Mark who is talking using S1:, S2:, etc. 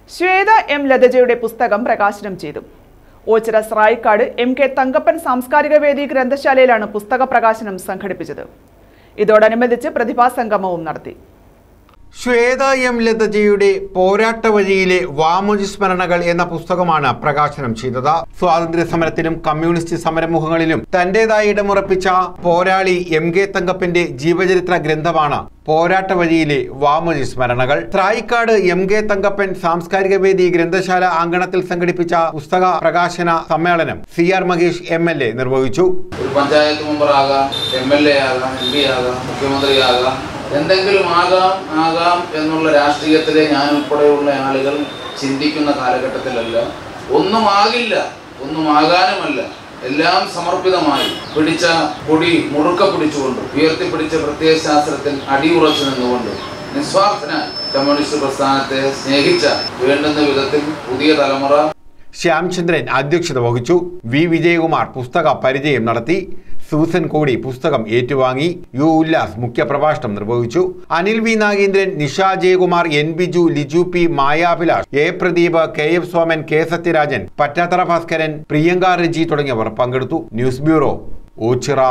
S1: Shweta M ലതജയുടെ പുസ്തകം പ്രകാശനം ചെയ്തു. ഓച്ചിറ സ്രായിക്കാട് എം കെ തങ്കപ്പൻ സാംസ്കാരിക വേദി ഗ്രന്ഥശാലയിലാണ് പുസ്തക പ്രകാശനം സംഘടിപ്പിച്ചത്. ഇതോടനുബന്ധിച്ച് പ്രതിഭാസംഗമവും നടത്തി.
S2: ശ്വേത എം ലതജയുടെ പോരാട്ട വഴിയിലെ വാമൊഴി സ്മരണകൾ എന്ന പുസ്തകമാണ് പ്രകാശനം ചെയ്തത്. സ്വാതന്ത്ര്യ സമരത്തിലും കമ്മ്യൂണിസ്റ്റ് സമരമുഖങ്ങളിലും തന്റേതായ ഇടമുറപ്പിച്ച പോരാളി എം കെ തങ്കപ്പന്റെ ജീവചരിത്ര ഗ്രന്ഥമാണ് പോരാട്ട വഴിയിലെ വാമൊഴി സ്മരണകൾ. സ്രായിക്കാട് എം കെ തങ്കപ്പൻ സാംസ്കാരിക വേദി ഗ്രന്ഥശാല അങ്കണത്തിൽ സംഘടിപ്പിച്ച പുസ്തക പ്രകാശന സമ്മേളനം CR മഹേഷ് MLA നിർവഹിച്ചു.
S3: ഒരു പഞ്ചായത്ത് മെമ്പറാകാം, MLA ആകാം, MP ആകാം, മുഖ്യമന്ത്രിയാകാം, എന്തെങ്കിലും ആകാം എന്നുള്ള രാഷ്ട്രീയത്തിലെ ഞാൻ ഉൾപ്പെടെയുള്ള ആളുകൾ ചിന്തിക്കുന്ന കാലഘട്ടത്തിലല്ല. ഒന്നുമാകില്ല, ഒന്നുമാകാനുമല്ല, എല്ലാം സമർപ്പിതമായി പിടിച്ച കൊടി മുറുക്ക പിടിച്ചുകൊണ്ട് ഉയർത്തിപ്പിടിച്ച പ്രത്യയശാസ്ത്രത്തിൽ അടിയുറച്ചു നിന്നുകൊണ്ട് നിസ്വാർത്ഥനായി കമ്മ്യൂണിസ്റ്റ് പ്രസ്ഥാനത്തെ സ്നേഹിച്ച വേണ്ടുന്ന വിധത്തിൽ പുതിയ തലമുറ.
S2: ശ്യാംചന്ദ്രൻ അധ്യക്ഷത വഹിച്ചു. V വിജയകുമാർ പുസ്തക പരിചയം നടത്തി. സൂസൻ കോടി പുസ്തകം ഏറ്റുവാങ്ങി. U ഉല്ലാസ് മുഖ്യപ്രഭാഷണം നിർവഹിച്ചു. Anil V Nagendran, Nisha Jayakumar, N Biju, Liju P, മായാഭിലാഷ്, A Pradeep, KF Soman, K Sathyarajan, പറ്റാത്തറ Bhaskaran, Priyanka Reji തുടങ്ങിയവർ പങ്കെടുത്തു. News bureau, Ochira.